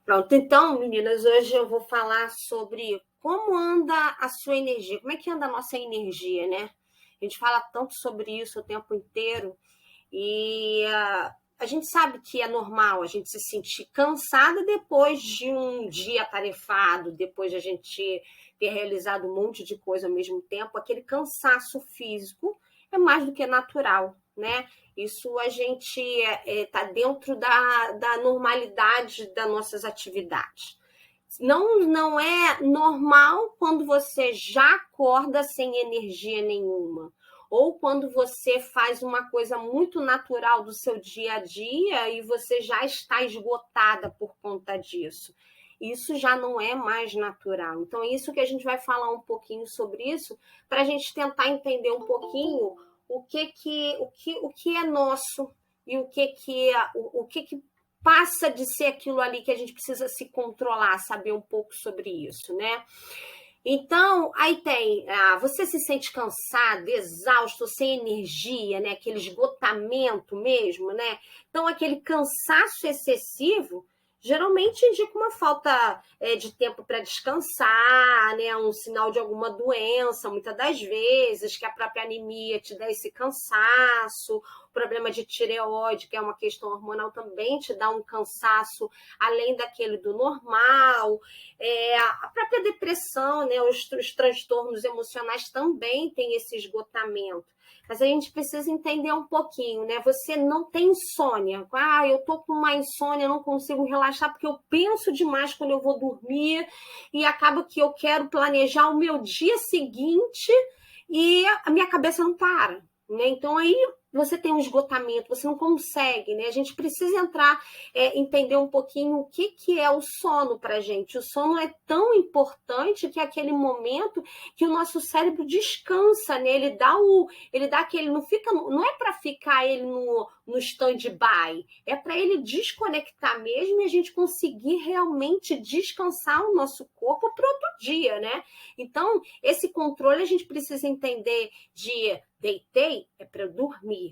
Pronto, então, meninas, hoje eu vou falar sobre como anda a sua energia, como é que anda a nossa energia, né? A gente fala tanto sobre isso o tempo inteiro e a gente sabe que é normal a gente se sentir cansada depois de um dia atarefado, depois de a gente ter realizado um monte de coisa ao mesmo tempo, aquele cansaço físico é mais do que natural, né? Isso a gente está dentro da normalidade das nossas atividades. Não é normal quando você já acorda sem energia nenhuma. Ou quando você faz uma coisa muito natural do seu dia a dia e você já está esgotada por conta disso. Isso já não é mais natural. Então, é isso que a gente vai falar um pouquinho sobre isso, para a gente tentar entender um pouquinho o que é nosso e o que passa de ser aquilo ali que a gente precisa se controlar, saber um pouco sobre isso, né? Então, aí tem, você se sente cansado, exausto, sem energia, né? Aquele esgotamento mesmo, né? Então, aquele cansaço excessivo geralmente indica uma falta de tempo para descansar, né? Um sinal de alguma doença, muitas das vezes, que a própria anemia te dá esse cansaço, o problema de tireoide, que é uma questão hormonal, também te dá um cansaço além daquele do normal. A própria depressão, né, os transtornos emocionais também têm esse esgotamento. Mas a gente precisa entender um pouquinho, né? Você não tem insônia. Eu tô com uma insônia, não consigo relaxar porque eu penso demais quando eu vou dormir e acaba que eu quero planejar o meu dia seguinte e a minha cabeça não para, né? Então aí você tem um esgotamento, você não consegue, né? A gente precisa entender um pouquinho o que é o sono para a gente. O sono é tão importante que é aquele momento que o nosso cérebro descansa, né? Ele dá aquele, não é para ficar ele no stand-by, é para ele desconectar mesmo e a gente conseguir realmente descansar o nosso corpo para outro dia, né? Então, esse controle a gente precisa entender de deitei é para eu dormir.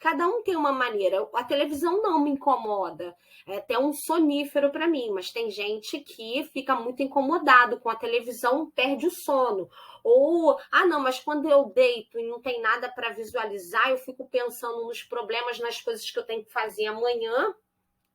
Cada um tem uma maneira. A televisão não me incomoda. É até um sonífero para mim, mas tem gente que fica muito incomodado com a televisão, perde o sono. Ou, não, mas quando eu deito e não tem nada para visualizar, eu fico pensando nos problemas, nas coisas que eu tenho que fazer amanhã.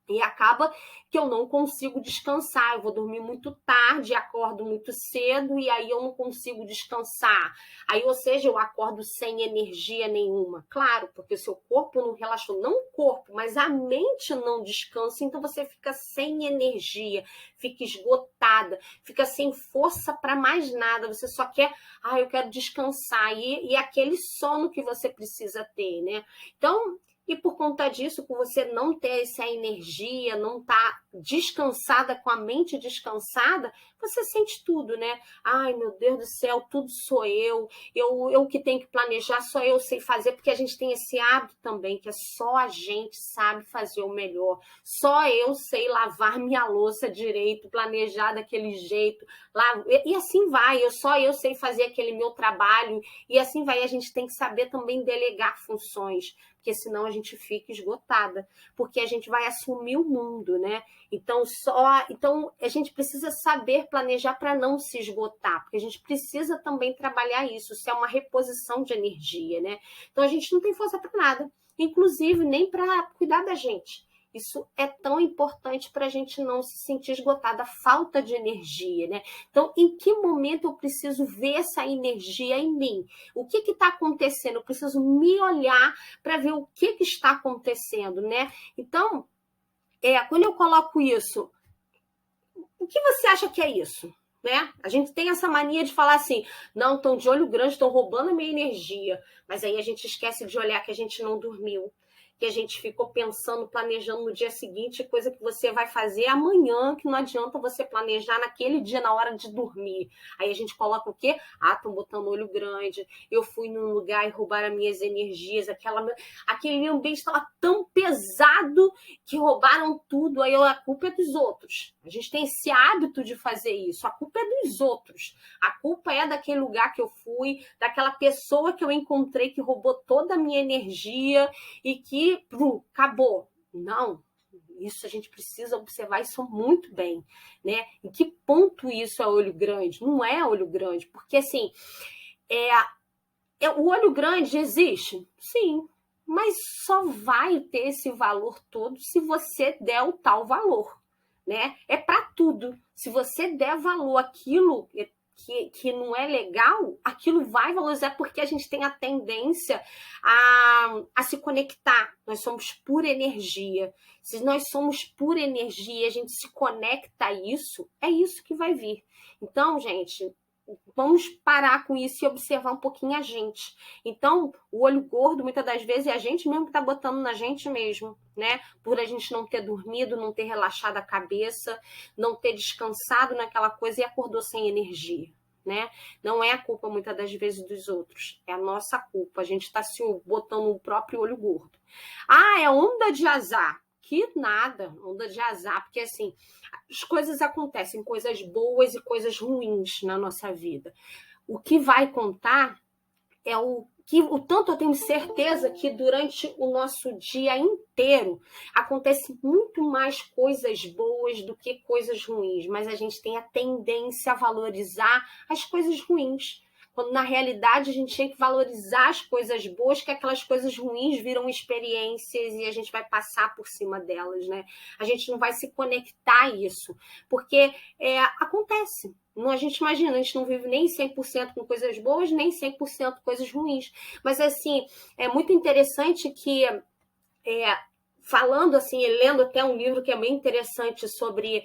E acaba que eu não consigo descansar, eu vou dormir muito tarde, acordo muito cedo e aí eu não consigo descansar. Aí, ou seja, eu acordo sem energia nenhuma. Claro, porque o seu corpo não relaxou, não o corpo, mas a mente não descansa, então você fica sem energia, fica esgotada, fica sem força para mais nada, você só quer, eu quero descansar, e aquele sono que você precisa ter, né? Então, e por conta disso, por você não ter essa energia, não estar descansada, com a mente descansada, você sente tudo, né? Ai, meu Deus do céu, tudo sou eu que tenho que planejar, só eu sei fazer, porque a gente tem esse hábito também, que é só a gente sabe fazer o melhor, só eu sei lavar minha louça direito, planejar daquele jeito, e assim vai, só eu sei fazer aquele meu trabalho, e assim vai, a gente tem que saber também delegar funções, porque senão a gente fica esgotada, porque a gente vai assumir o mundo, né? Então a gente precisa saber planejar para não se esgotar, porque a gente precisa também trabalhar isso, é uma reposição de energia, né? Então a gente não tem força para nada, inclusive nem para cuidar da gente. Isso é tão importante para a gente não se sentir esgotada, a falta de energia, né? Então, em que momento eu preciso ver essa energia em mim? O que está acontecendo? Eu preciso me olhar para ver o que está acontecendo, né? Então, quando eu coloco isso, o que você acha que é isso? Né? A gente tem essa mania de falar assim, não, estão de olho grande, estão roubando a minha energia, mas aí a gente esquece de olhar que a gente não dormiu, que a gente ficou pensando, planejando no dia seguinte, coisa que você vai fazer amanhã, que não adianta você planejar naquele dia, na hora de dormir. Aí a gente coloca o quê? Estão botando olho grande, eu fui num lugar e roubaram as minhas energias, aquele ambiente estava tão pesado que roubaram tudo, aí a culpa é dos outros. A gente tem esse hábito de fazer isso, a culpa é dos outros. A culpa é daquele lugar que eu fui, daquela pessoa que eu encontrei que roubou toda a minha energia e que acabou. Não, Isso a gente precisa observar isso muito bem, né? Em que ponto isso é olho grande? Não é olho grande, porque assim, o olho grande existe? Sim, mas só vai ter esse valor todo se você der o tal valor, né? É para tudo. Se você der valor àquilo que não é legal, aquilo vai valorizar, porque a gente tem a tendência a se conectar. Nós somos pura energia. Se nós somos pura energia, a gente se conecta a isso, é isso que vai vir. Então, gente, vamos parar com isso e observar um pouquinho a gente. Então, o olho gordo, muitas das vezes, é a gente mesmo que está botando na gente mesmo, né? Por a gente não ter dormido, não ter relaxado a cabeça, não ter descansado naquela coisa e acordou sem energia, né? Não é a culpa, muitas das vezes, dos outros. É a nossa culpa. A gente está se botando o próprio olho gordo. Ah, é onda de azar. Que nada, onda de azar, porque assim, as coisas acontecem, coisas boas e coisas ruins na nossa vida. O que vai contar é o tanto eu tenho certeza que durante o nosso dia inteiro acontece muito mais coisas boas do que coisas ruins, mas a gente tem a tendência a valorizar as coisas ruins, quando na realidade a gente tem que valorizar as coisas boas, que aquelas coisas ruins viram experiências e a gente vai passar por cima delas, né? A gente não vai se conectar a isso, porque acontece. Não, a gente imagina, a gente não vive nem 100% com coisas boas, nem 100% com coisas ruins. Mas, assim, é muito interessante que, falando assim, lendo até um livro que é bem interessante sobre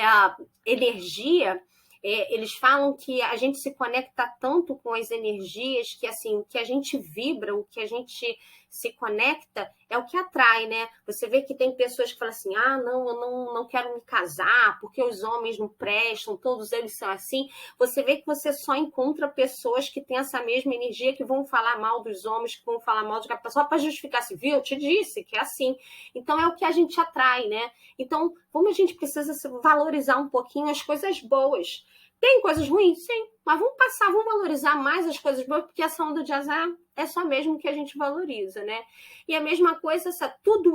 a energia, eles falam que a gente se conecta tanto com as energias que, assim, o que a gente vibra, o que a gente se conecta é o que atrai, né? Você vê que tem pessoas que falam assim, não, eu não quero me casar, porque os homens não prestam, todos eles são assim. Você vê que você só encontra pessoas que têm essa mesma energia, que vão falar mal dos homens, que vão falar mal de cada pessoa, para justificar assim, viu? Eu te disse que é assim. Então é o que a gente atrai, né? Então, como a gente precisa valorizar um pouquinho as coisas boas. Tem coisas ruins? Sim. Mas vamos valorizar mais as coisas boas, porque essa onda de azar é só mesmo que a gente valoriza, né? E a mesma coisa, tudo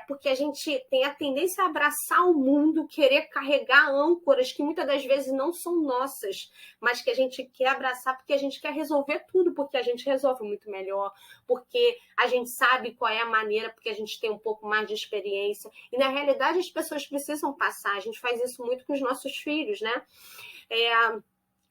porque a gente tem a tendência a abraçar o mundo, querer carregar âncoras que muitas das vezes não são nossas, mas que a gente quer abraçar porque a gente quer resolver tudo, porque a gente resolve muito melhor, porque a gente sabe qual é a maneira, porque a gente tem um pouco mais de experiência. E na realidade as pessoas precisam passar, a gente faz isso muito com os nossos filhos, né?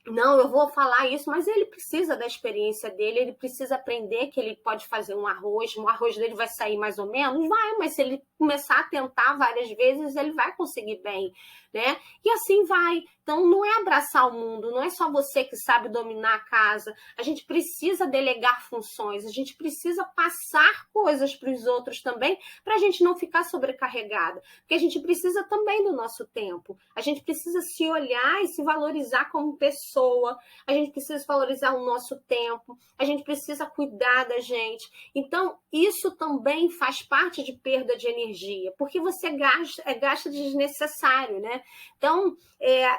Não, eu vou falar isso, mas ele precisa da experiência dele, ele precisa aprender que ele pode fazer um arroz, o arroz dele vai sair mais ou menos? Vai, mas se ele começar a tentar várias vezes, ele vai conseguir bem, né? E assim vai. Então, não é abraçar o mundo, não é só você que sabe dominar a casa. A gente precisa delegar funções, a gente precisa passar coisas para os outros também, para a gente não ficar sobrecarregada. Porque a gente precisa também do nosso tempo. A gente precisa se olhar e se valorizar como pessoa. A gente precisa valorizar o nosso tempo. A gente precisa cuidar da gente. Então, isso também faz parte de perda de energia, porque você gasta desnecessário, né? Então,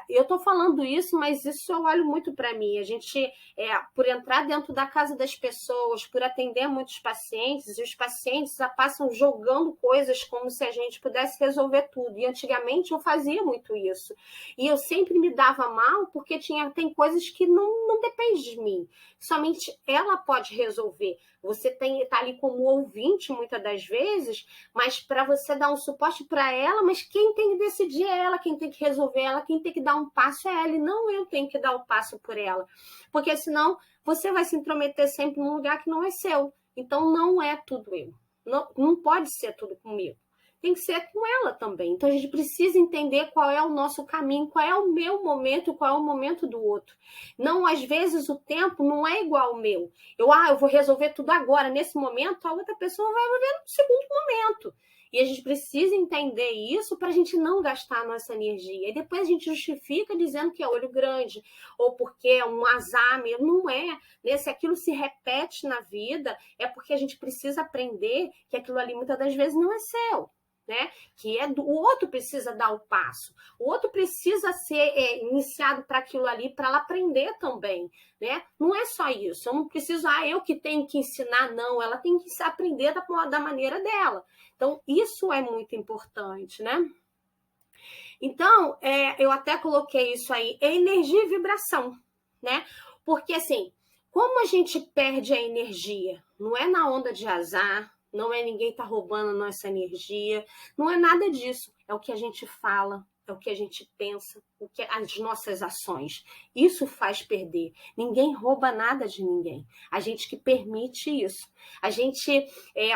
eu estou falando isso, mas isso eu olho muito para mim. A gente, por entrar dentro da casa das pessoas, por atender muitos pacientes, e os pacientes passam jogando coisas como se a gente pudesse resolver tudo. E antigamente eu fazia muito isso. E eu sempre me dava mal porque tem coisas que não dependem de mim. Somente ela pode resolver. Você está ali como ouvinte muitas das vezes, mas para você dar um suporte para ela, mas quem tem que decidir é ela, quem tem que resolver ela, quem tem que dar um passo é ela, e não eu tenho que dar o passo por ela. Porque senão você vai se intrometer sempre num lugar que não é seu. Então não é tudo eu. Não pode ser tudo comigo. Tem que ser com ela também. Então a gente precisa entender qual é o nosso caminho, qual é o meu momento, qual é o momento do outro. Não, às vezes o tempo não é igual ao meu. Eu vou resolver tudo agora, nesse momento, a outra pessoa vai viver no segundo momento. E a gente precisa entender isso para a gente não gastar a nossa energia. E depois a gente justifica dizendo que é olho grande, ou porque é um azar mesmo. Não é. Né? Se aquilo se repete na vida, é porque a gente precisa aprender que aquilo ali muitas das vezes não é seu. né? Que é o outro precisa dar o passo, o outro precisa ser iniciado para aquilo ali, para ela aprender também, né? Não é só isso, eu não preciso, eu que tenho que ensinar, não, ela tem que aprender da maneira dela. Então, isso é muito importante, né? Então, eu até coloquei isso aí, é energia e vibração, né? Porque, assim, como a gente perde a energia? Não é na onda de azar, não é ninguém tá roubando a nossa energia, não é nada disso. É o que a gente fala, é o que a gente pensa, as nossas ações. Isso faz perder. Ninguém rouba nada de ninguém. A gente que permite isso. A gente,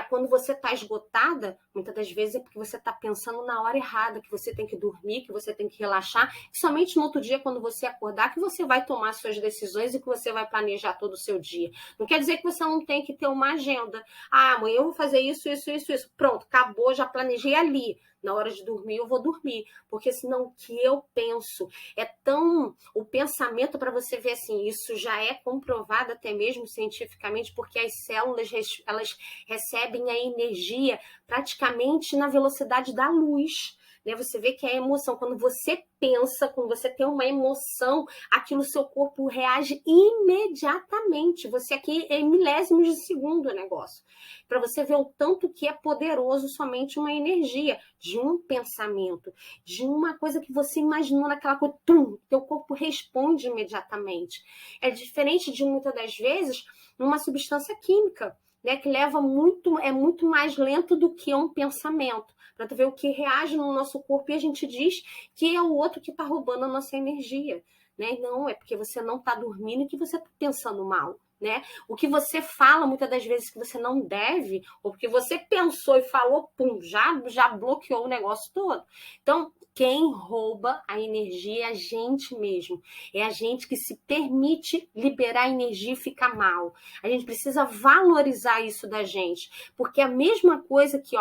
quando você está esgotada, muitas das vezes é porque você está pensando na hora errada, que você tem que dormir, que você tem que relaxar. E somente no outro dia, quando você acordar, que você vai tomar suas decisões e que você vai planejar todo o seu dia. Não quer dizer que você não tem que ter uma agenda. Amanhã eu vou fazer isso, isso, isso, isso. Pronto, acabou, já planejei ali. Na hora de dormir, eu vou dormir. Porque senão o que eu penso é tão... O pensamento, para você ver assim, isso já é comprovado até mesmo cientificamente, porque as células, elas recebem a energia praticamente na velocidade da luz. Né? Você vê que a emoção, quando você pensa, quando você tem uma emoção, aquilo seu corpo reage imediatamente. Você aqui é milésimos de segundo o negócio. Para você ver o tanto que é poderoso somente uma energia, de um pensamento, de uma coisa que você imaginou naquela coisa, teu corpo responde imediatamente. É diferente de muitas das vezes uma substância química, né, que é muito mais lento do que um pensamento. Para tu ver o que reage no nosso corpo e a gente diz que é o outro que está roubando a nossa energia. Né? Não, é porque você não está dormindo e que você está pensando mal. Né? O que você fala muitas das vezes que você não deve, ou porque você pensou e falou, já bloqueou o negócio todo. Então, quem rouba a energia é a gente mesmo. É a gente que se permite liberar energia e ficar mal. A gente precisa valorizar isso da gente, porque é a mesma coisa que,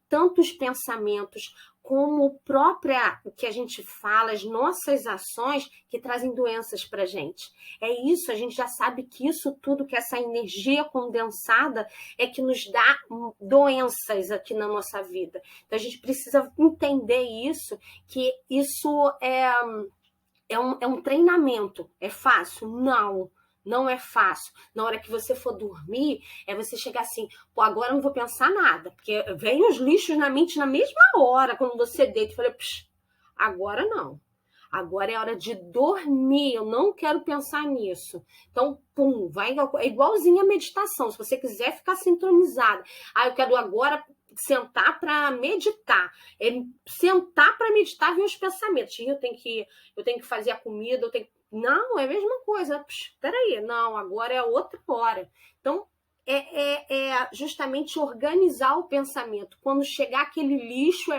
tanto os pensamentos como o que a gente fala, as nossas ações que trazem doenças para a gente. É isso, a gente já sabe que isso tudo, que essa energia condensada é que nos dá doenças aqui na nossa vida. Então a gente precisa entender isso, que isso é um treinamento. É fácil? Não. Não é fácil. Na hora que você for dormir, você chegar assim, agora eu não vou pensar nada, porque vem os lixos na mente na mesma hora, quando você deita. Eu falei, agora não. Agora é hora de dormir, eu não quero pensar nisso. Então, vai igualzinho a meditação. Se você quiser ficar sintonizada, eu quero agora sentar para meditar. Sentar para meditar, ver os pensamentos. Eu tenho que fazer a comida, Não, é a mesma coisa. Peraí, não, agora é outra hora. Então, é justamente organizar o pensamento. Quando chegar aquele lixo,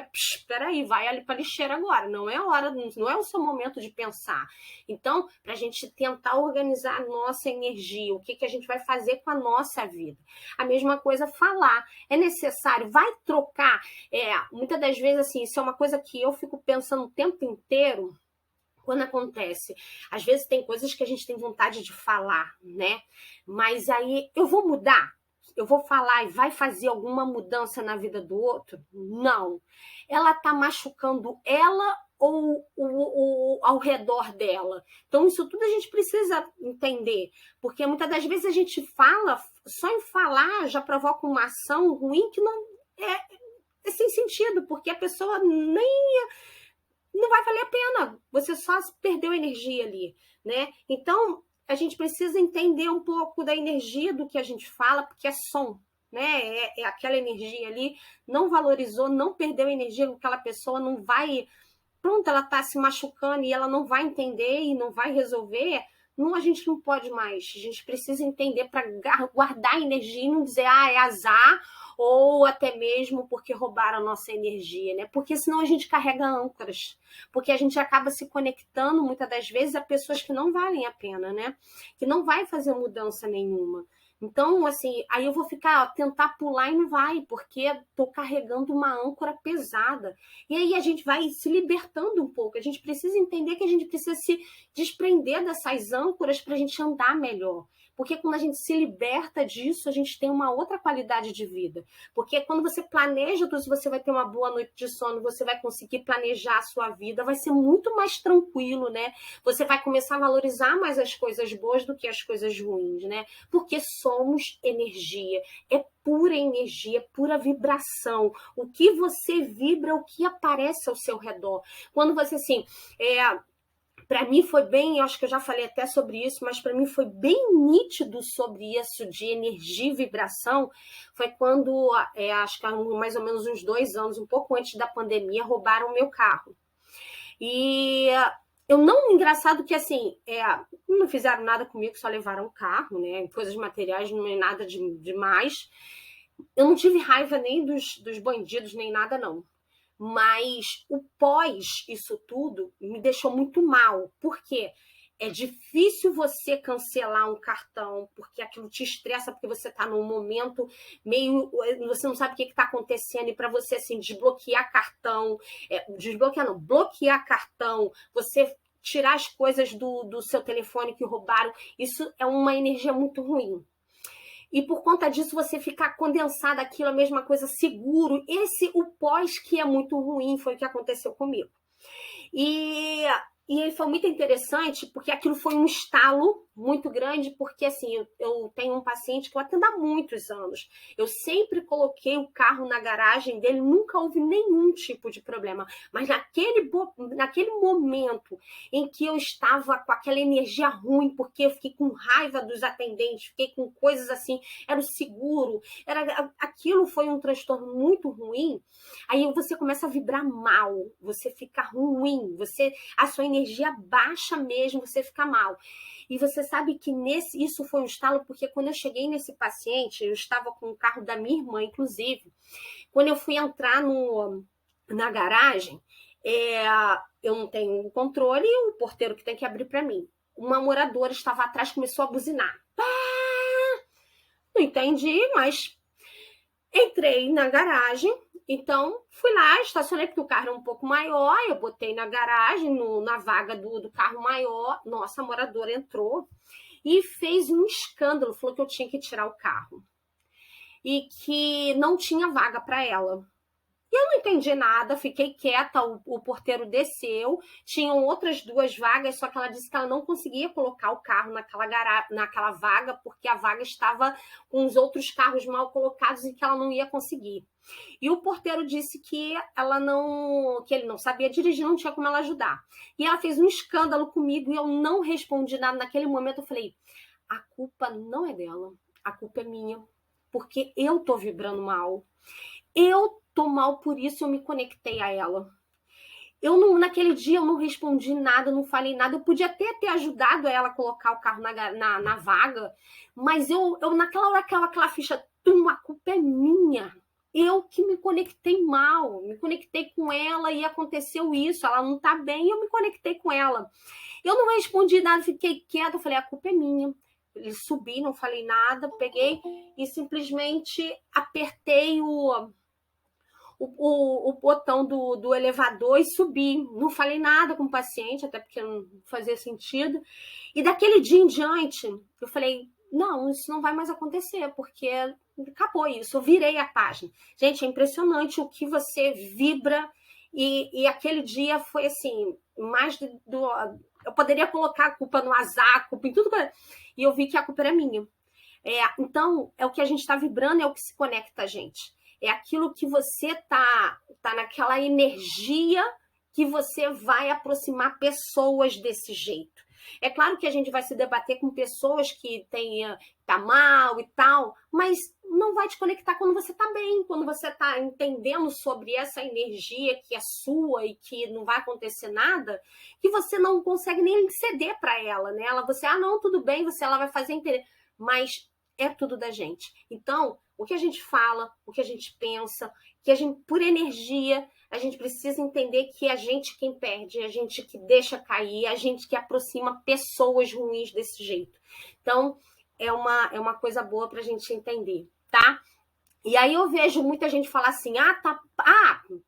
peraí, vai ali para a lixeira agora. Não é hora, não é o seu momento de pensar. Então, para a gente tentar organizar a nossa energia, o que a gente vai fazer com a nossa vida. A mesma coisa falar. É necessário, vai trocar. Muitas das vezes, assim, isso é uma coisa que eu fico pensando o tempo inteiro. Quando acontece, às vezes tem coisas que a gente tem vontade de falar, né? Mas aí eu vou mudar, eu vou falar e vai fazer alguma mudança na vida do outro? Não. Ela tá machucando ela ou ao redor dela. Então, isso tudo a gente precisa entender, porque muitas das vezes a gente fala, só em falar já provoca uma ação ruim que não é sem sentido, porque a pessoa não vai valer a pena, você só perdeu energia ali, né? Então, a gente precisa entender um pouco da energia do que a gente fala, porque é som, né? É aquela energia ali, não valorizou, não perdeu energia, aquela pessoa não vai... Pronto, ela tá se machucando e ela não vai entender e não vai resolver. Não, a gente não pode mais. A gente precisa entender para guardar energia e não dizer, é azar, ou até mesmo porque roubaram a nossa energia, né? Porque senão a gente carrega âncoras, porque a gente acaba se conectando muitas das vezes a pessoas que não valem a pena, né? Que não vai fazer mudança nenhuma. Então, assim, aí eu vou ficar, tentar pular e não vai, porque tô carregando uma âncora pesada. E aí a gente vai se libertando um pouco. A gente precisa entender que a gente precisa se desprender dessas âncoras para a gente andar melhor. Porque quando a gente se liberta disso, a gente tem uma outra qualidade de vida. Porque quando você planeja tudo, você vai ter uma boa noite de sono, você vai conseguir planejar a sua vida, vai ser muito mais tranquilo, né? Você vai começar a valorizar mais as coisas boas do que as coisas ruins, né? Porque somos energia, é pura energia, pura vibração. O que você vibra é o que aparece ao seu redor. Quando você, assim, para mim foi bem, eu acho que eu já falei até sobre isso, mas para mim foi bem nítido sobre isso de energia e vibração, foi quando, acho que há mais ou menos uns 2 anos, um pouco antes da pandemia, roubaram o meu carro. E eu não, engraçado que assim, não fizeram nada comigo, só levaram o carro, né? Coisas materiais, não é nada demais. Eu não tive raiva nem dos bandidos, nem nada, não. Mas o pós isso tudo me deixou muito mal. Por quê? É difícil você cancelar um cartão, porque aquilo te estressa, porque você está num momento meio... Você não sabe o que está acontecendo, e para você, assim, desbloquear cartão... desbloquear não, bloquear cartão, você tirar as coisas do seu telefone que roubaram, isso é uma energia muito ruim. E por conta disso você ficar condensado aquilo, a mesma coisa, seguro. O pós que é muito ruim, foi o que aconteceu comigo. E foi muito interessante, porque aquilo foi um estalo muito grande, porque assim, eu tenho um paciente que eu atendo há muitos anos. Eu sempre coloquei o carro na garagem dele, nunca houve nenhum tipo de problema. Mas naquele momento em que eu estava com aquela energia ruim, porque eu fiquei com raiva dos atendentes, fiquei com coisas assim, era o seguro, aquilo foi um transtorno muito ruim. Aí você começa a vibrar mal, você fica ruim, a sua energia baixa mesmo, você fica mal. E você sabe que isso foi um estalo, porque quando eu cheguei nesse paciente, eu estava com o carro da minha irmã, inclusive. Quando eu fui entrar na garagem, eu não tenho controle, e o porteiro que tem que abrir para mim. Uma moradora estava atrás, começou a buzinar. Não entendi, mas entrei na garagem. Então, fui lá, estacionei, porque o carro era um pouco maior, eu botei na garagem, na vaga do carro maior. Nossa, a moradora entrou e fez um escândalo, falou que eu tinha que tirar o carro e que não tinha vaga para ela. E eu não entendi nada, fiquei quieta, o porteiro desceu, tinham outras 2 vagas, só que ela disse que ela não conseguia colocar o carro naquela vaga, porque a vaga estava com os outros carros mal colocados e que ela não ia conseguir. E o porteiro disse que ele não sabia dirigir, não tinha como ela ajudar. E ela fez um escândalo comigo e eu não respondi nada. Naquele momento eu falei, a culpa não é dela, a culpa é minha, porque eu tô vibrando mal. Eu tô mal, por isso eu me conectei a ela. Naquele dia eu não respondi nada, não falei nada. Eu podia até ter ajudado ela a colocar o carro na vaga, mas eu naquela hora, aquela ficha, a culpa é minha. Eu que me conectei mal, me conectei com ela e aconteceu isso. Ela não tá bem, eu me conectei com ela. Eu não respondi nada, fiquei quieta, eu falei, a culpa é minha. Eu subi, não falei nada, peguei e simplesmente apertei o botão do elevador e subi. Não falei nada com o paciente, até porque não fazia sentido. E daquele dia em diante, eu falei, não, isso não vai mais acontecer, porque acabou isso, eu virei a página. Gente, é impressionante o que você vibra, e aquele dia foi assim, eu poderia colocar a culpa no azar, a culpa em tudo, e eu vi que a culpa era minha. Então, é o que a gente está vibrando, é o que se conecta a gente. É aquilo que você tá naquela energia que você vai aproximar pessoas desse jeito. É claro que a gente vai se debater com pessoas que tá mal e tal, mas não vai te conectar quando você tá bem, quando você tá entendendo sobre essa energia que é sua e que não vai acontecer nada, que você não consegue nem ceder para ela, né? Você, não, tudo bem, ela vai fazer entender, mas é tudo da gente. Então, o que a gente fala, o que a gente pensa, que a gente, por energia, a gente precisa entender que a gente quem perde, a gente que deixa cair, a gente que aproxima pessoas ruins desse jeito. Então, é uma coisa boa pra gente entender, tá? E aí eu vejo muita gente falar assim,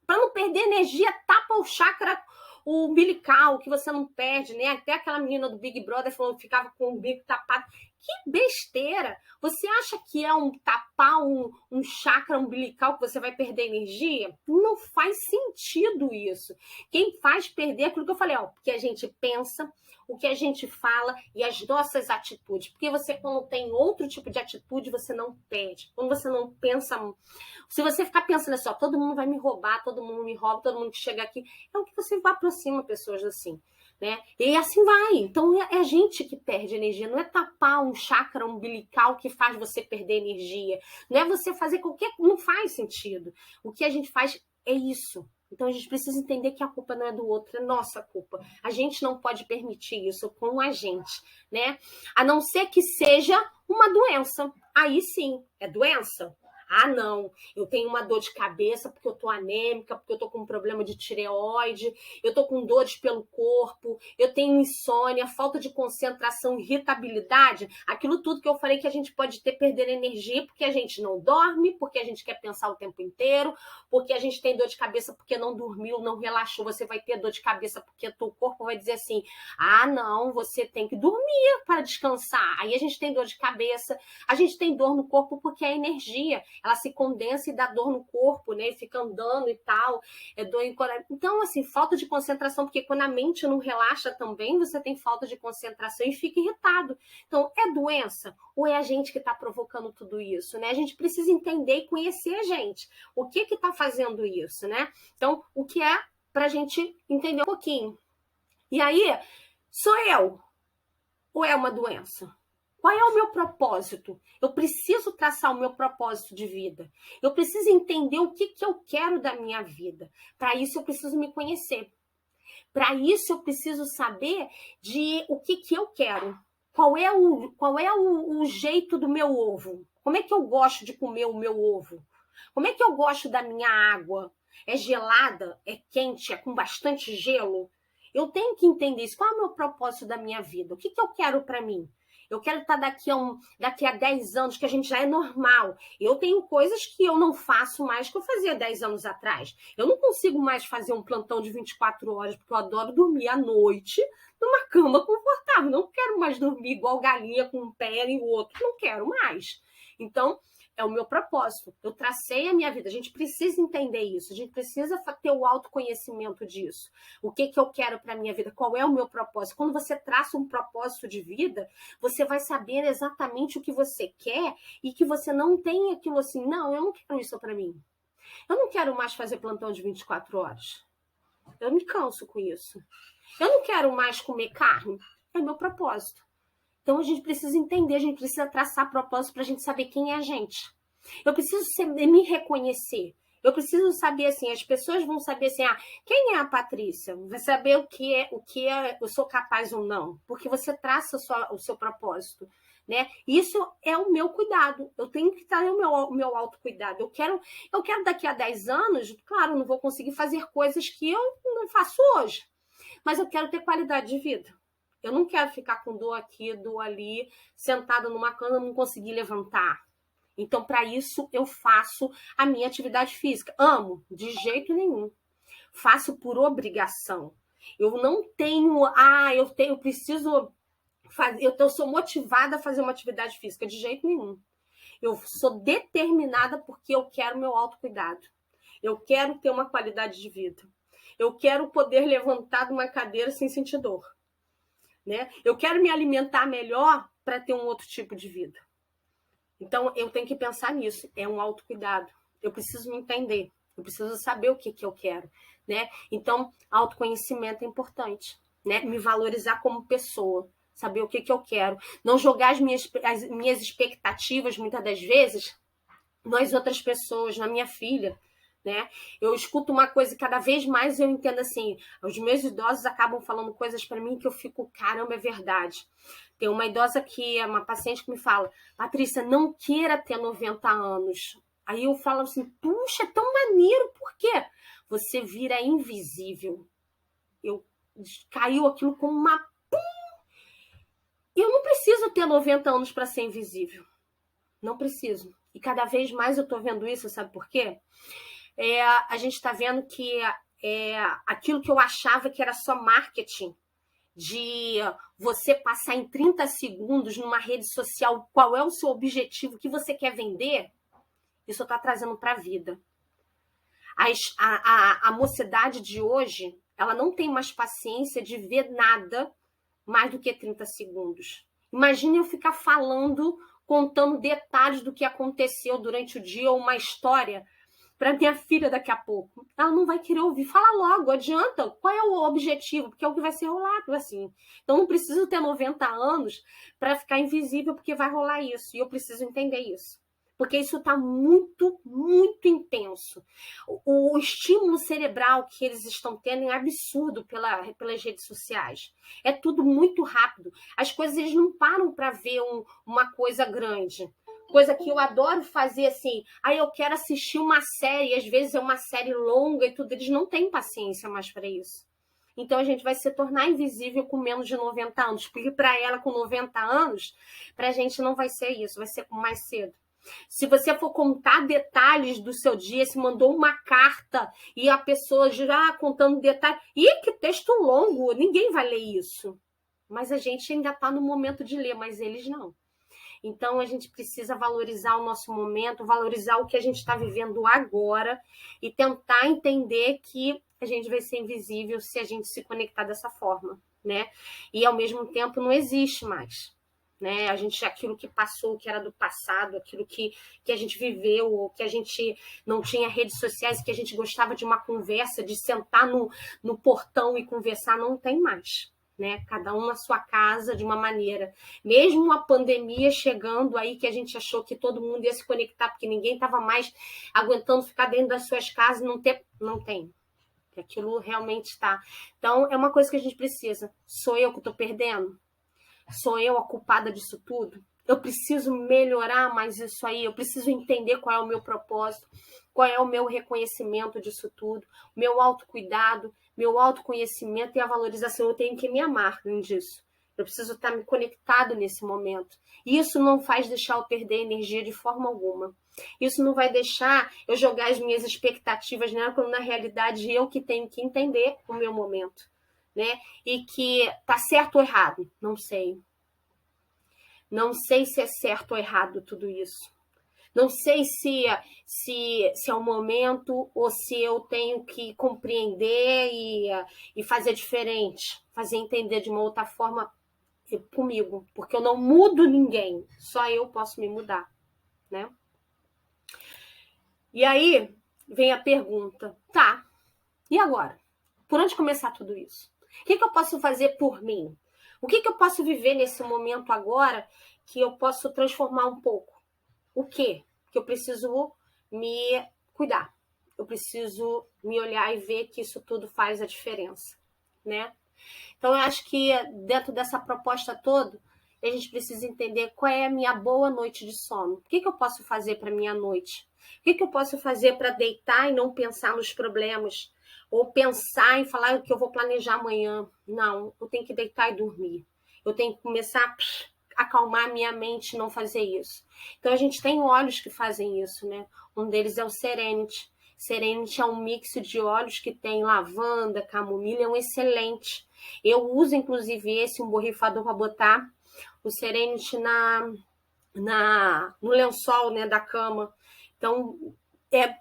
para não perder energia, tapa o chakra, o umbilical, que você não perde, né? Até aquela menina do Big Brother falou que ficava com o umbigo tapado. Que besteira! Você acha que é tapar um chakra umbilical que você vai perder energia? Não faz sentido isso. Quem faz perder é aquilo que eu falei, o que a gente pensa, o que a gente fala e as nossas atitudes. Porque você, quando tem outro tipo de atitude, você não perde. Quando você não pensa... Se você ficar pensando assim, todo mundo vai me roubar, todo mundo me rouba, todo mundo que chega aqui, é o que você aproxima pessoas assim. Né? E assim vai. Então é a gente que perde energia, não é tapar um chakra umbilical que faz você perder energia, não é você fazer não faz sentido. O que a gente faz é isso. Então a gente precisa entender que a culpa não é do outro, é nossa culpa. A gente não pode permitir isso com a gente, né? A não ser que seja uma doença. Aí sim, é doença. Ah, não, eu tenho uma dor de cabeça porque eu tô anêmica, porque eu tô com um problema de tireoide, eu tô com dores pelo corpo, eu tenho insônia, falta de concentração, irritabilidade, aquilo tudo que eu falei que a gente pode ter perder energia porque a gente não dorme, porque a gente quer pensar o tempo inteiro, porque a gente tem dor de cabeça porque não dormiu, não relaxou, você vai ter dor de cabeça porque o corpo vai dizer assim, ah, não, você tem que dormir para descansar. Aí a gente tem dor de cabeça, a gente tem dor no corpo porque é energia. Ela se condensa e dá dor no corpo, né? E fica andando e tal. É dor em coração. Então, assim, falta de concentração, porque quando a mente não relaxa também, você tem falta de concentração e fica irritado. Então, é doença ou é a gente que está provocando tudo isso, né? A gente precisa entender e conhecer a gente. O que está fazendo isso, né? Então, o que é para a gente entender um pouquinho. E aí, sou eu ou é uma doença? Qual é o meu propósito? Eu preciso traçar o meu propósito de vida. Eu preciso entender o que eu quero da minha vida. Para isso, eu preciso me conhecer. Para isso, eu preciso saber de o que eu quero. Qual é o jeito do meu ovo? Como é que eu gosto de comer o meu ovo? Como é que eu gosto da minha água? É gelada? É quente? É com bastante gelo? Eu tenho que entender isso. Qual é o meu propósito da minha vida? O que eu quero para mim? Eu quero estar daqui a 10 anos, que a gente já é normal. Eu tenho coisas que eu não faço mais que eu fazia 10 anos atrás. Eu não consigo mais fazer um plantão de 24 horas, porque eu adoro dormir à noite numa cama confortável. Não quero mais dormir igual galinha com um pé e o outro. Não quero mais. Então, é o meu propósito. Eu tracei a minha vida. A gente precisa entender isso. A gente precisa ter o autoconhecimento disso. O que eu quero para a minha vida? Qual é o meu propósito? Quando você traça um propósito de vida, você vai saber exatamente o que você quer e que você não tem aquilo assim, não, eu não quero isso para mim. Eu não quero mais fazer plantão de 24 horas. Eu me canso com isso. Eu não quero mais comer carne. É meu propósito. Então a gente precisa entender, a gente precisa traçar propósito para a gente saber quem é a gente. Eu preciso me reconhecer. Eu preciso saber assim, as pessoas vão saber assim, quem é a Patrícia? Vai saber o que eu sou capaz ou não, porque você traça o seu propósito, né? Isso é o meu cuidado. Eu tenho que ter o meu autocuidado. Eu quero daqui a 10 anos, claro, não vou conseguir fazer coisas que eu não faço hoje, mas eu quero ter qualidade de vida. Eu não quero ficar com dor aqui, dor ali, sentada numa cama, não conseguir levantar. Então, para isso, eu faço a minha atividade física. Amo? De jeito nenhum. Faço por obrigação. Eu não tenho, eu preciso fazer, eu sou motivada a fazer uma atividade física. De jeito nenhum. Eu sou determinada porque eu quero meu autocuidado. Eu quero ter uma qualidade de vida. Eu quero poder levantar de uma cadeira sem sentir dor. Né? Eu quero me alimentar melhor para ter um outro tipo de vida. Então, eu tenho que pensar nisso. É um autocuidado. Eu preciso me entender. Eu preciso saber o que eu quero. Né? Então, autoconhecimento é importante. Né? Me valorizar como pessoa. Saber o que eu quero. Não jogar as minhas expectativas, muitas das vezes, nas outras pessoas, na minha filha. Né? Eu escuto uma coisa e cada vez mais eu entendo assim, os meus idosos acabam falando coisas para mim que eu fico, caramba, é verdade. Tem uma idosa que é uma paciente que me fala, Patrícia, não queira ter 90 anos. Aí eu falo assim, puxa, é tão maneiro, por quê? Você vira invisível. Caiu aquilo como uma... Eu não preciso ter 90 anos para ser invisível. Não preciso. E cada vez mais eu tô vendo isso, sabe por quê? A gente está vendo que aquilo que eu achava que era só marketing, de você passar em 30 segundos numa rede social qual é o seu objetivo, o que você quer vender, isso está trazendo para a vida. A mocidade de hoje, ela não tem mais paciência de ver nada mais do que 30 segundos. Imagine eu ficar falando, contando detalhes do que aconteceu durante o dia ou uma história para minha filha daqui a pouco. Ela não vai querer ouvir. Fala logo, adianta. Qual é o objetivo? Porque é o que vai ser rolado assim. Então não preciso ter 90 anos para ficar invisível porque vai rolar isso. E eu preciso entender isso. Porque isso está muito, muito intenso. O estímulo cerebral que eles estão tendo é absurdo pelas redes sociais. É tudo muito rápido. As coisas eles não param para ver uma coisa grande. Coisa que eu adoro fazer assim. Aí eu quero assistir uma série, às vezes é uma série longa e tudo. Eles não têm paciência mais para isso. Então a gente vai se tornar invisível com menos de 90 anos. Porque para ela, com 90 anos, para a gente não vai ser isso, vai ser mais cedo. Se você for contar detalhes do seu dia, se mandou uma carta e a pessoa já contando detalhes. Ih, que texto longo! Ninguém vai ler isso. Mas a gente ainda está no momento de ler, mas eles não. Então, a gente precisa valorizar o nosso momento, valorizar o que a gente está vivendo agora e tentar entender que a gente vai ser invisível se a gente se conectar dessa forma, né? E, ao mesmo tempo, não existe mais. Né? A gente, aquilo que passou, que era do passado, aquilo que a gente viveu, que a gente não tinha redes sociais, que a gente gostava de uma conversa, de sentar no portão e conversar, não tem mais. Né? Cada um na sua casa de uma maneira. Mesmo a pandemia chegando aí, que a gente achou que todo mundo ia se conectar, porque ninguém estava mais aguentando ficar dentro das suas casas, não tem. Aquilo realmente está. Então, é uma coisa que a gente precisa. Sou eu que estou perdendo? Sou eu a culpada disso tudo? Eu preciso melhorar mais isso aí, eu preciso entender qual é o meu propósito, qual é o meu reconhecimento disso tudo, meu autocuidado, meu autoconhecimento e a valorização. Eu tenho que me amar disso. Eu preciso estar me conectado nesse momento. Isso não faz deixar eu perder energia de forma alguma. Isso não vai deixar eu jogar as minhas expectativas nela, quando na realidade eu que tenho que entender o meu momento. Né? E que tá certo ou errado, não sei. Não sei se é certo ou errado tudo isso. Não sei se é o momento ou se eu tenho que compreender e fazer diferente, fazer entender de uma outra forma comigo, porque eu não mudo ninguém, só eu posso me mudar, né? E aí vem a pergunta, tá, e agora? Por onde começar tudo isso? O que eu posso fazer por mim? O que eu posso viver nesse momento agora que eu posso transformar um pouco? O quê? Que eu preciso me cuidar. Eu preciso me olhar e ver que isso tudo faz a diferença, né? Então, eu acho que dentro dessa proposta toda, a gente precisa entender qual é a minha boa noite de sono. O que eu posso fazer para a minha noite? O que eu posso fazer para deitar e não pensar nos problemas? Ou pensar em falar o que eu vou planejar amanhã. Não, eu tenho que deitar e dormir. Eu tenho que começar a acalmar minha mente e não fazer isso. Então, a gente tem óleos que fazem isso, né? Um deles é o Serenity. Serenity é um mix de óleos que tem lavanda, camomila, é um excelente. Eu uso, inclusive, um borrifador para botar o Serenity no lençol, né, da cama. Então, é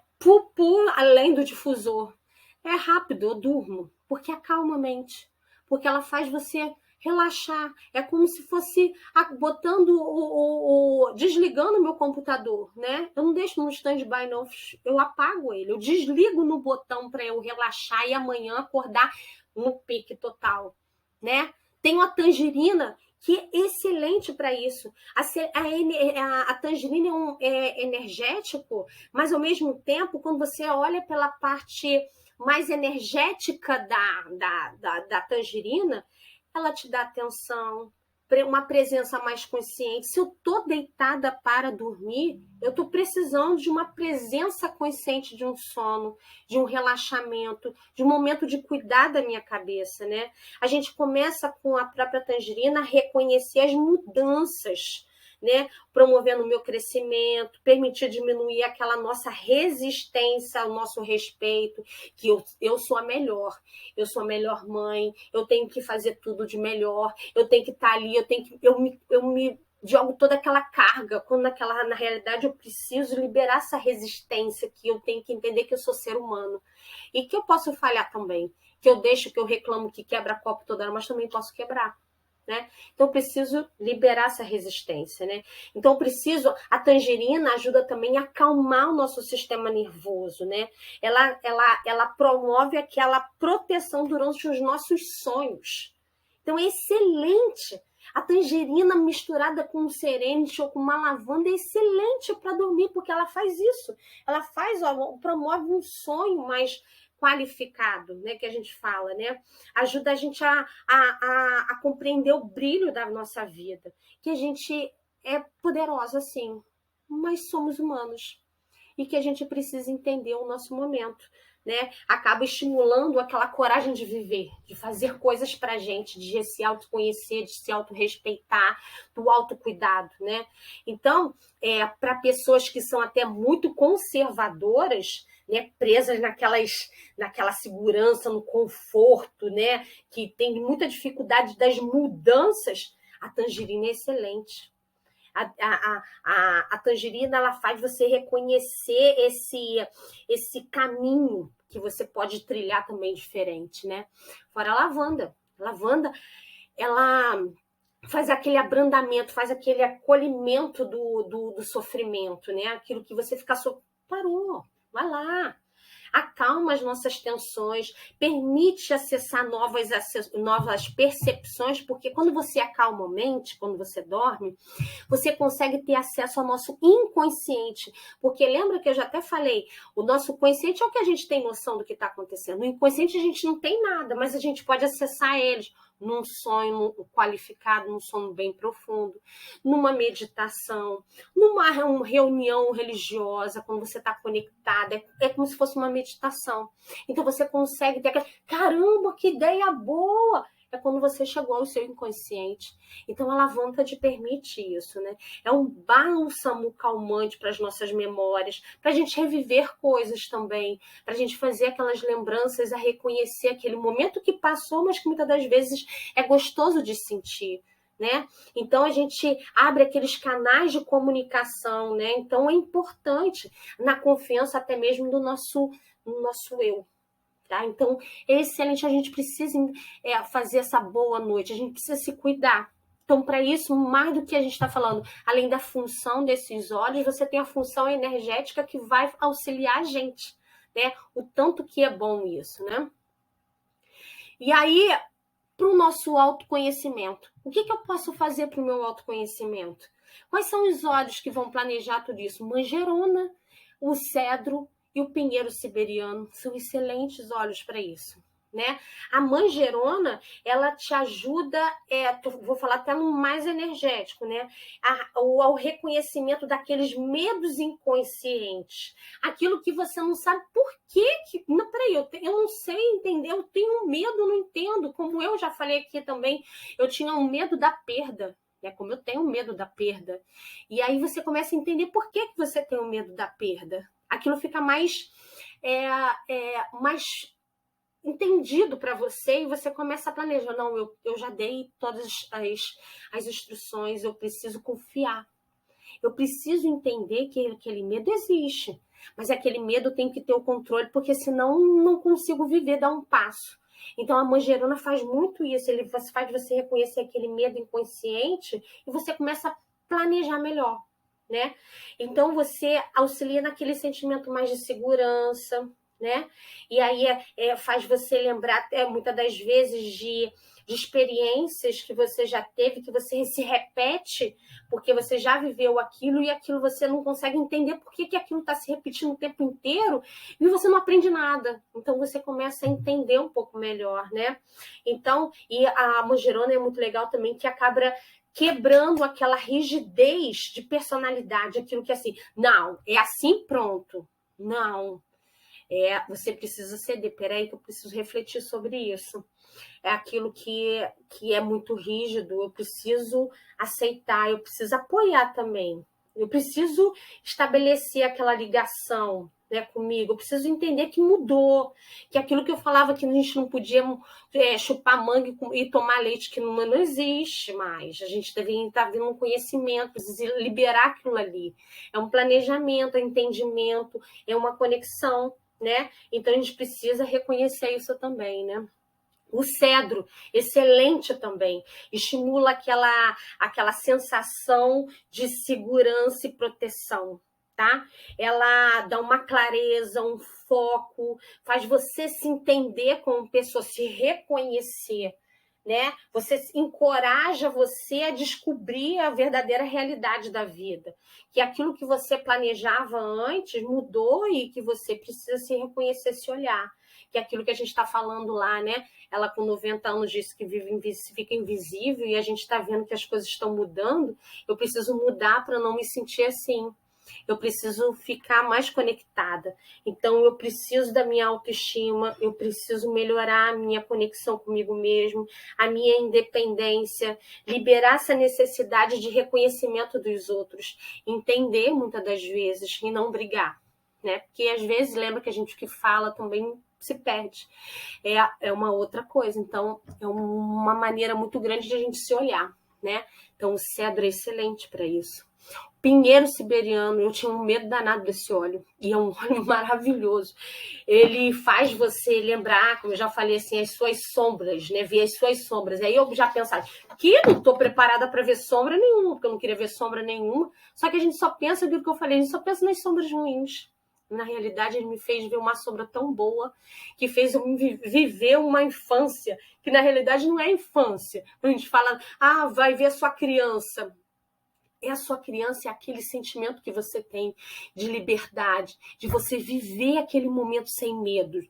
além do difusor. É rápido, eu durmo, porque acalma a mente, porque ela faz você relaxar. É como se fosse botando desligando o meu computador, né? Eu não deixo no stand-by, não. Eu apago ele, eu desligo no botão para eu relaxar e amanhã acordar no pique total, né? Tem uma tangerina que é excelente para isso. A tangerina é energético, mas ao mesmo tempo, quando você olha pela parte mais energética da tangerina, ela te dá atenção, uma presença mais consciente. Se eu tô deitada para dormir, eu tô precisando de uma presença consciente de um sono, de um relaxamento, de um momento de cuidar da minha cabeça, né? A gente começa com a própria tangerina a reconhecer as mudanças, né? Promovendo o meu crescimento, permitir diminuir aquela nossa resistência ao nosso respeito, que eu sou a melhor, eu sou a melhor mãe, eu tenho que fazer tudo de melhor, eu tenho que estar ali, eu me jogo toda aquela carga, quando na realidade eu preciso liberar essa resistência, que eu tenho que entender que eu sou ser humano e que eu posso falhar também, que eu deixo, que eu reclamo, que quebra copo toda hora, mas também posso quebrar. Né? Então, eu preciso liberar essa resistência. Né? Então, a tangerina ajuda também a acalmar o nosso sistema nervoso. Né? Ela promove aquela proteção durante os nossos sonhos. Então, é excelente. A tangerina misturada com um serenity ou com uma lavanda é excelente para dormir, porque ela faz isso. Ela promove um sonho mais qualificado, né, que a gente fala, né? Ajuda a gente a compreender o brilho da nossa vida, que a gente é poderosa, sim, mas somos humanos e que a gente precisa entender o nosso momento, né? Acaba estimulando aquela coragem de viver, de fazer coisas pra gente, de se autoconhecer, de se autorrespeitar, do autocuidado, né? Então, para pessoas que são até muito conservadoras, né, presas naquela segurança, no conforto, né, que tem muita dificuldade das mudanças, a tangerina é excelente. A tangerina, ela faz você reconhecer esse caminho que você pode trilhar também diferente, né? Fora a lavanda. A lavanda, ela faz aquele abrandamento, faz aquele acolhimento do sofrimento, né? Aquilo que você fica parou, vai lá. Acalma as nossas tensões, permite acessar novas percepções, porque quando você acalma a mente, quando você dorme, você consegue ter acesso ao nosso inconsciente. Porque lembra que eu já até falei, o nosso consciente é o que a gente tem noção do que está acontecendo. No inconsciente a gente não tem nada, mas a gente pode acessar eles num sonho qualificado, num sono bem profundo, numa meditação, numa reunião religiosa, quando você está conectada, é como se fosse uma meditação. Então você consegue ter aquela, caramba, que ideia boa! É quando você chegou ao seu inconsciente. Então a lavanda te permite isso, né? É um bálsamo calmante para as nossas memórias, para a gente reviver coisas também, para a gente fazer aquelas lembranças, a reconhecer aquele momento que passou, mas que muitas das vezes é gostoso de sentir. Né? Então a gente abre aqueles canais de comunicação, né? Então é importante na confiança até mesmo do nosso eu. Tá? Então, é excelente, a gente precisa fazer essa boa noite, a gente precisa se cuidar. Então, para isso, mais do que a gente está falando, além da função desses olhos, você tem a função energética que vai auxiliar a gente, né? O tanto que é bom isso, né? E aí, para o nosso autoconhecimento, o que eu posso fazer para o meu autoconhecimento? Quais são os olhos que vão planejar tudo isso? Manjerona, o cedro e o pinheiro siberiano são excelentes olhos para isso, né? A manjerona, ela te ajuda, vou falar até no mais energético, né? Ao reconhecimento daqueles medos inconscientes, aquilo que você não sabe por que não, peraí, eu não sei entender, eu tenho medo, não entendo, como eu já falei aqui também, eu tinha um medo da perda, né? Como eu tenho medo da perda, e aí você começa a entender por que você tem o medo da perda. Aquilo fica mais entendido para você e você começa a planejar. Não, eu já dei todas as instruções, eu preciso confiar. Eu preciso entender que aquele medo existe, mas aquele medo tem que ter o controle, porque senão não consigo viver, dar um passo. Então a manjerona faz muito isso, ele faz você reconhecer aquele medo inconsciente e você começa a planejar melhor. Né? Então você auxilia naquele sentimento mais de segurança, né? E aí faz você lembrar muitas das vezes de experiências que você já teve, que você se repete, porque você já viveu aquilo e aquilo você não consegue entender por que aquilo está se repetindo o tempo inteiro e você não aprende nada. Então você começa a entender um pouco melhor, né? Então, e a manjerona é muito legal também, que acaba quebrando aquela rigidez de personalidade, aquilo que é assim, não, é assim pronto. Não. Você precisa ceder. Peraí, que eu preciso refletir sobre isso. É aquilo que é muito rígido, eu preciso aceitar, eu preciso apoiar também. Eu preciso estabelecer aquela ligação, né, comigo. Eu preciso entender que mudou, que aquilo que eu falava que a gente não podia chupar manga e tomar leite, que não existe mais. A gente deveria estar vendo um conhecimento, liberar aquilo ali. É um planejamento, é um entendimento, é uma conexão, né? Então a gente precisa reconhecer isso também, né? O cedro, excelente também, estimula aquela sensação de segurança e proteção, tá? Ela dá uma clareza, um foco, faz você se entender como pessoa, se reconhecer, né? Você encoraja você a descobrir a verdadeira realidade da vida, que aquilo que você planejava antes mudou e que você precisa se reconhecer, se olhar, que é aquilo que a gente está falando lá, né? Ela com 90 anos disse que fica invisível e a gente está vendo que as coisas estão mudando. Eu preciso mudar para não me sentir assim. Eu preciso ficar mais conectada. Então, eu preciso da minha autoestima, eu preciso melhorar a minha conexão comigo mesmo, a minha independência, liberar essa necessidade de reconhecimento dos outros, entender muitas das vezes e não brigar, né? Porque às vezes lembra que a gente que fala também se perde. É uma outra coisa. Então, é uma maneira muito grande de a gente se olhar, né? Então, o cedro é excelente para isso. Pinheiro siberiano, eu tinha um medo danado desse óleo, e é um óleo maravilhoso. Ele faz você lembrar, como eu já falei assim, as suas sombras, né? Ver as suas sombras. Aí eu já pensava que não estou preparada para ver sombra nenhuma, porque eu não queria ver sombra nenhuma. Só que a gente só pensa, viu o que eu falei, a gente só pensa nas sombras ruins. Na realidade, ele me fez ver uma sombra tão boa, que fez eu viver uma infância, que na realidade não é infância. A gente fala, vai ver a sua criança. É a sua criança, é aquele sentimento que você tem de liberdade, de você viver aquele momento sem medo.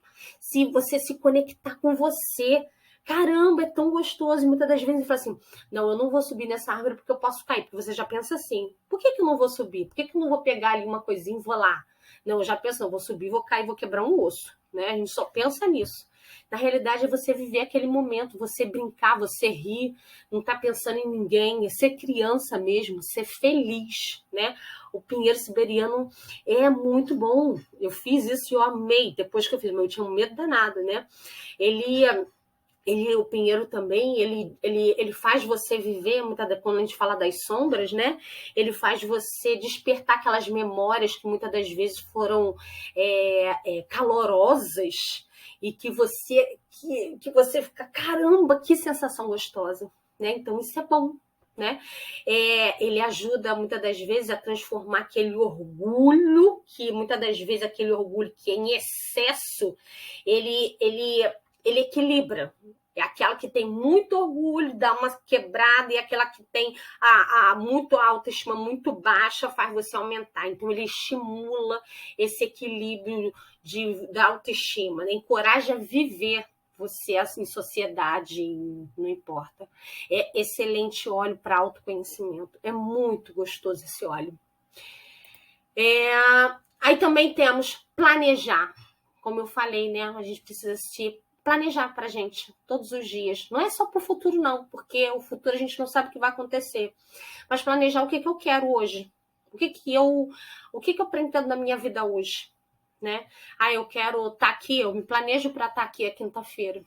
Se você se conectar com você, caramba, é tão gostoso. E muitas das vezes você fala assim, não, eu não vou subir nessa árvore porque eu posso cair. Porque você já pensa assim, por que eu não vou subir? Por que eu não vou pegar ali uma coisinha e vou lá? Não, eu já penso, não, vou subir, vou cair, vou quebrar um osso. Né? A gente só pensa nisso. Na realidade, é você viver aquele momento, você brincar, você rir, não tá pensando em ninguém, é ser criança mesmo, ser feliz, né? O pinheiro siberiano é muito bom. Eu fiz isso e eu amei depois que eu fiz, mas eu tinha um medo danado, né? O pinheiro também, ele faz você viver, quando a gente fala das sombras, né? Ele faz você despertar aquelas memórias que muitas das vezes foram calorosas, e que você fica, caramba, que sensação gostosa, né? Então isso é bom, né? Ele ajuda muitas das vezes a transformar aquele orgulho, que muitas das vezes aquele orgulho que é em excesso, ele equilibra. É aquela que tem muito orgulho, dá uma quebrada, e aquela que tem muito autoestima muito baixa faz você aumentar. Então, ele estimula esse equilíbrio da autoestima, né? Encoraja a viver você assim, em sociedade, não importa. É excelente óleo para autoconhecimento. É muito gostoso esse óleo. Aí também temos planejar. Como eu falei, né? A gente precisa se planejar pra gente todos os dias. Não é só pro futuro, não, porque o futuro a gente não sabe o que vai acontecer. Mas planejar o que eu quero hoje. O que eu pretendo na minha vida hoje, né? Eu quero estar aqui, eu me planejo para estar aqui a quinta-feira.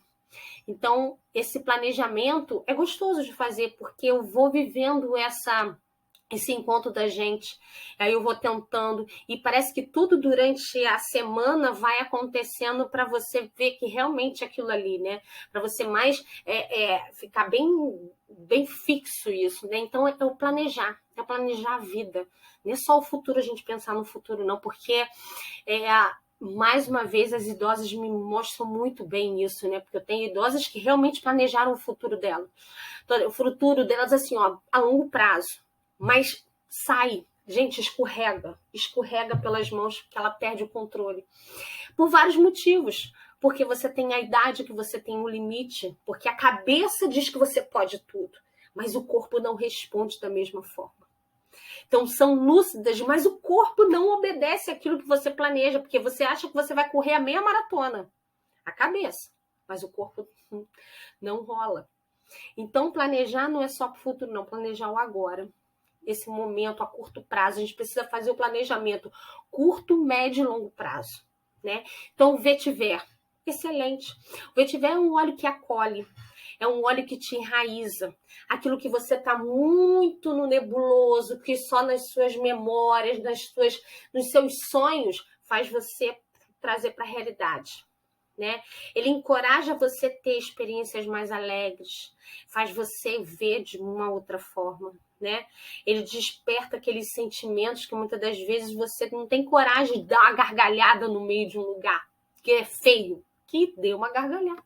Então, esse planejamento é gostoso de fazer, porque eu vou vivendo esse encontro da gente, aí eu vou tentando, e parece que tudo durante a semana vai acontecendo para você ver que realmente é aquilo ali, né? Para você mais ficar bem fixo isso, né? Então é o planejar a vida. Não é só o futuro, a gente pensar no futuro, não, porque mais uma vez, as idosas me mostram muito bem isso, né? Porque eu tenho idosas que realmente planejaram o futuro delas. O futuro delas, assim, a longo prazo. Mas sai, gente, escorrega pelas mãos, porque ela perde o controle. Por vários motivos. Porque você tem a idade, que você tem um limite, porque a cabeça diz que você pode tudo, mas o corpo não responde da mesma forma. Então, são lúcidas, mas o corpo não obedece àquilo que você planeja, porque você acha que você vai correr a meia maratona. A cabeça. Mas o corpo não rola. Então, planejar não é só para o futuro, não. Planejar o agora. Esse momento a curto prazo. A gente precisa fazer o planejamento curto, médio e longo prazo. Né? Então, o vetiver. Excelente. O vetiver é um óleo que acolhe. É um óleo que te enraiza. Aquilo que você está muito no nebuloso, que só nas suas memórias, nos seus sonhos, faz você trazer para a realidade. Né? Ele encoraja você a ter experiências mais alegres, faz você ver de uma outra forma. Né? Ele desperta aqueles sentimentos que muitas das vezes você não tem coragem de dar uma gargalhada no meio de um lugar, que é feio, que dê uma gargalhada.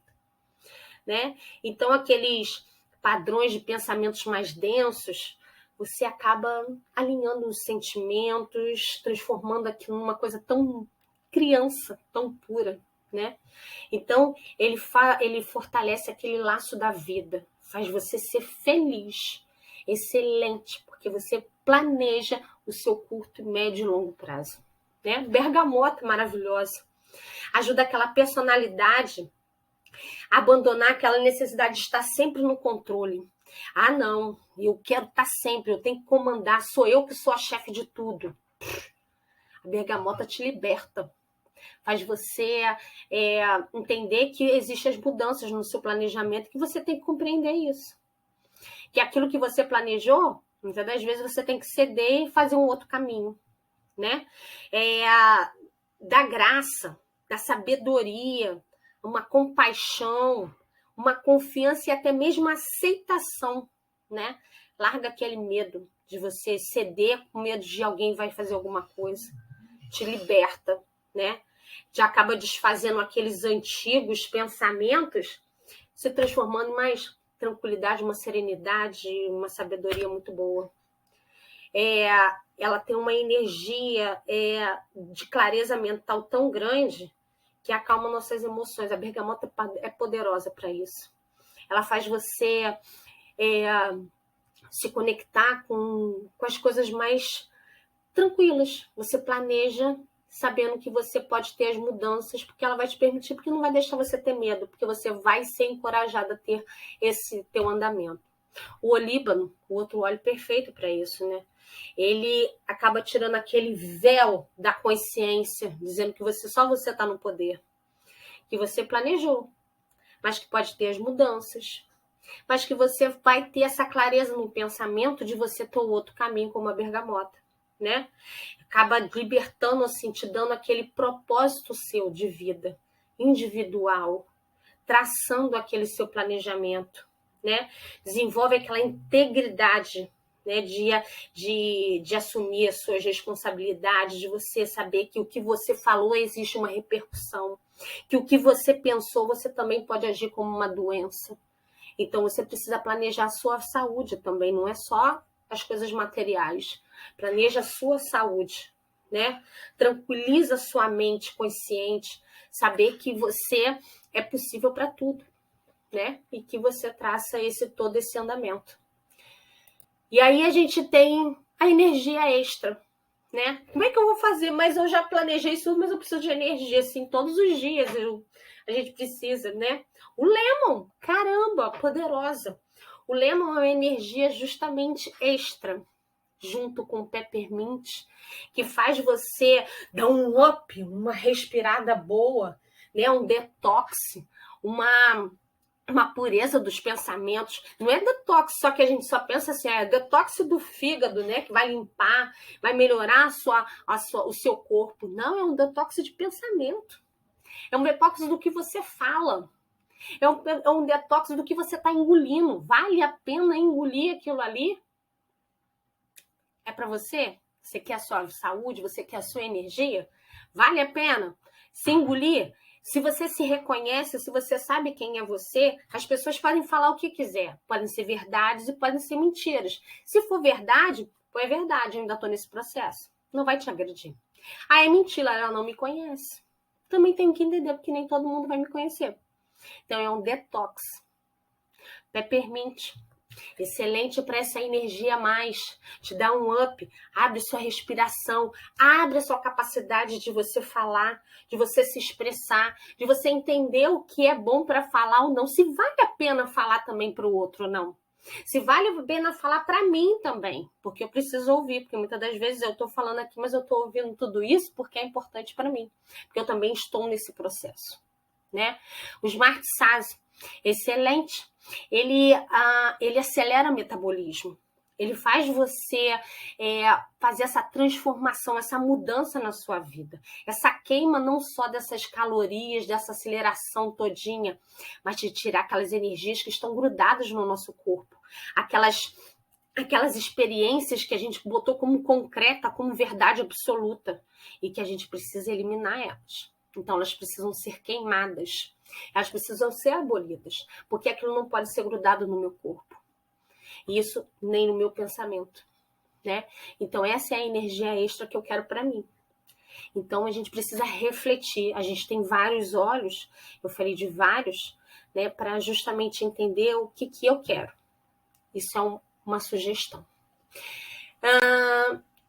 Né? Então, aqueles padrões de pensamentos mais densos, você acaba alinhando os sentimentos, transformando aquilo numa coisa tão criança, tão pura. Né? Então, ele fortalece aquele laço da vida, faz você ser feliz, excelente, porque você planeja o seu curto, médio e longo prazo. Né? Bergamota maravilhosa. Ajuda aquela personalidade a abandonar aquela necessidade de estar sempre no controle. Ah, não, eu quero estar sempre, eu tenho que comandar, sou eu que sou a chefe de tudo. A bergamota te liberta. Faz você entender que existem as mudanças no seu planejamento, que você tem que compreender isso. Que aquilo que você planejou, muitas das vezes você tem que ceder e fazer um outro caminho. Né? Da graça, da sabedoria, uma compaixão, uma confiança e até mesmo aceitação. Né? Larga aquele medo de você ceder com medo de alguém vai fazer alguma coisa. Te liberta, né? Já acaba desfazendo aqueles antigos pensamentos, se transformando em mais tranquilidade, uma serenidade, uma sabedoria muito boa. Ela tem uma energia de clareza mental tão grande que acalma nossas emoções. A bergamota é poderosa para isso. Ela faz você se conectar com as coisas mais tranquilas. Você planeja sabendo que você pode ter as mudanças, porque ela vai te permitir, porque não vai deixar você ter medo, porque você vai ser encorajada a ter esse teu andamento. O olíbano, o outro óleo perfeito para isso, né? Ele acaba tirando aquele véu da consciência, dizendo que só você está no poder, que você planejou, mas que pode ter as mudanças, mas que você vai ter essa clareza no pensamento de você ter o outro caminho, como a bergamota. Né? Acaba libertando, assim, te dando aquele propósito seu de vida, individual, traçando aquele seu planejamento, né? Desenvolve aquela integridade, né? De assumir as suas responsabilidades, de você saber que o que você falou existe uma repercussão, que o que você pensou você também pode agir como uma doença. Então você precisa planejar a sua saúde também, não é só as coisas materiais. Planeja a sua saúde, né? Tranquiliza a sua mente consciente, saber que você é possível para tudo, né? E que você traça todo esse andamento. E aí a gente tem a energia extra, né? Como é que eu vou fazer? Mas eu já planejei isso, mas eu preciso de energia, assim, todos os dias a gente precisa, né? O lemon, caramba, poderosa. O lemon é uma energia justamente extra, junto com o peppermint, que faz você dar um up, uma respirada boa, né? Um detox, uma pureza dos pensamentos. Não é detox, só que a gente só pensa assim, detox do fígado, né? Que vai limpar, vai melhorar o seu corpo. Não, é um detox de pensamento. É um detox do que você fala. É um detox do que você está engolindo. Vale a pena engolir aquilo ali? É para você? Você quer a sua saúde? Você quer a sua energia? Vale a pena se engolir? Se você se reconhece, se você sabe quem é você, as pessoas podem falar o que quiser. Podem ser verdades e podem ser mentiras. Se for verdade, é verdade, eu ainda estou nesse processo. Não vai te agredir. Ah, é mentira, ela não me conhece. Também tenho que entender, porque nem todo mundo vai me conhecer. Então, é um detox. Peppermint. Excelente para essa energia a mais, te dá um up, abre sua respiração, abre a sua capacidade de você falar, de você se expressar, de você entender o que é bom para falar ou não, se vale a pena falar também para o outro ou não. Se vale a pena falar para mim também, porque eu preciso ouvir, porque muitas das vezes eu estou falando aqui, mas eu estou ouvindo tudo isso porque é importante para mim, porque eu também estou nesse processo, né? O Smart SAS, excelente. Ele acelera o metabolismo. Ele faz você fazer essa transformação, essa mudança na sua vida. Essa queima não só dessas calorias, dessa aceleração todinha, mas de tirar aquelas energias que estão grudadas no nosso corpo. Aquelas experiências que a gente botou como concreta, como verdade absoluta, e que a gente precisa eliminar elas. Então, elas precisam ser queimadas. Elas precisam ser abolidas, porque aquilo não pode ser grudado no meu corpo. E isso nem no meu pensamento, né? Então, essa é a energia extra que eu quero para mim. Então, a gente precisa refletir. A gente tem vários olhos, eu falei de vários, né? Para justamente entender o que eu quero. Isso é uma sugestão.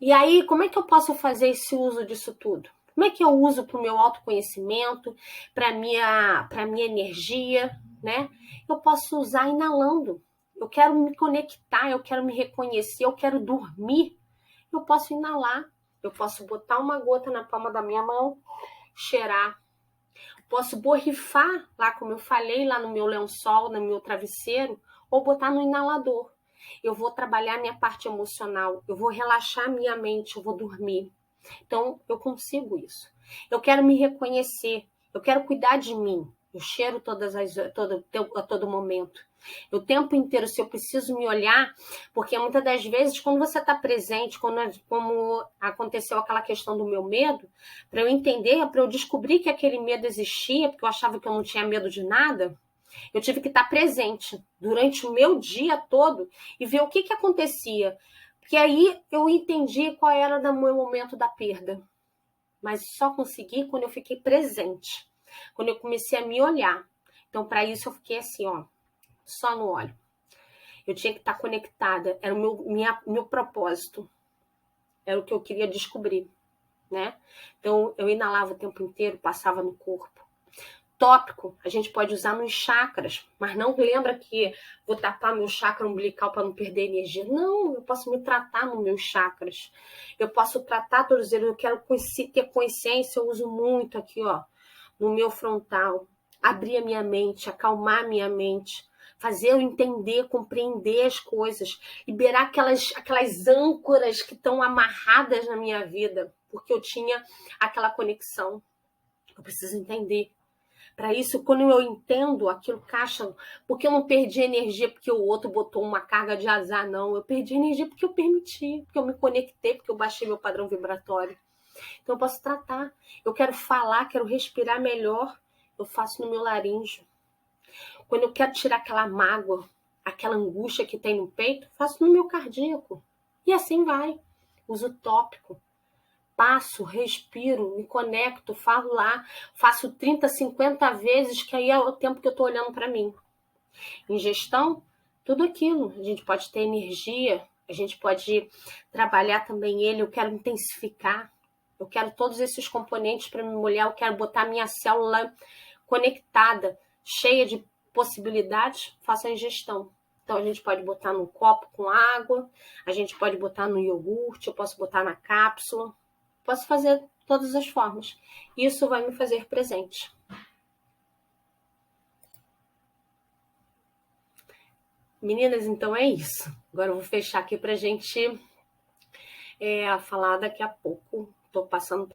E aí, como é que eu posso fazer esse uso disso tudo? Como é que eu uso para o meu autoconhecimento, para a minha energia, né? Eu posso usar inalando. Eu quero me conectar, eu quero me reconhecer, eu quero dormir. Eu posso inalar. Eu posso botar uma gota na palma da minha mão, cheirar. Posso borrifar, lá como eu falei, lá no meu lençol, no meu travesseiro, ou botar no inalador. Eu vou trabalhar minha parte emocional, eu vou relaxar minha mente, eu vou dormir. Então, eu consigo isso. Eu quero me reconhecer, eu quero cuidar de mim. Eu cheiro a todo momento. O tempo inteiro, se eu preciso me olhar, porque muitas das vezes, quando você está presente, como aconteceu aquela questão do meu medo, para eu entender, para eu descobrir que aquele medo existia, porque eu achava que eu não tinha medo de nada, eu tive que estar presente durante o meu dia todo e ver o que acontecia. Porque aí eu entendi qual era o meu momento da perda. Mas só consegui quando eu fiquei presente. Quando eu comecei a me olhar. Então, para isso, eu fiquei assim, ó, só no olho. Eu tinha que estar conectada. Era o meu propósito. Era o que eu queria descobrir, né? Então, eu inalava o tempo inteiro, passava no corpo. Tópico, a gente pode usar nos chakras, mas não lembra que vou tapar meu chakra umbilical para não perder energia. Não, eu posso me tratar nos meus chakras. Eu posso tratar todos eles. Eu quero ter consciência, eu uso muito aqui, ó, no meu frontal. Abrir a minha mente, acalmar a minha mente, fazer eu entender, compreender as coisas, liberar aquelas âncoras que estão amarradas na minha vida, porque eu tinha aquela conexão. Eu preciso entender. Para isso, quando eu entendo aquilo, caixa, porque eu não perdi energia porque o outro botou uma carga de azar, não. Eu perdi energia porque eu permiti, porque eu me conectei, porque eu baixei meu padrão vibratório. Então, eu posso tratar. Eu quero falar, quero respirar melhor, eu faço no meu laríngeo. Quando eu quero tirar aquela mágoa, aquela angústia que tem no peito, faço no meu cardíaco. E assim vai. Uso tópico. Passo, respiro, me conecto, falo lá, faço 30, 50 vezes, que aí é o tempo que eu estou olhando para mim. Em gestão, tudo aquilo. A gente pode ter energia, a gente pode trabalhar também ele, eu quero intensificar, eu quero todos esses componentes para me molhar, eu quero botar minha célula conectada, cheia de possibilidades, faço a ingestão. Então, a gente pode botar num copo com água, a gente pode botar no iogurte, eu posso botar na cápsula. Posso fazer de todas as formas. Isso vai me fazer presente. Meninas, então é isso. Agora eu vou fechar aqui pra gente falar daqui a pouco. Tô passando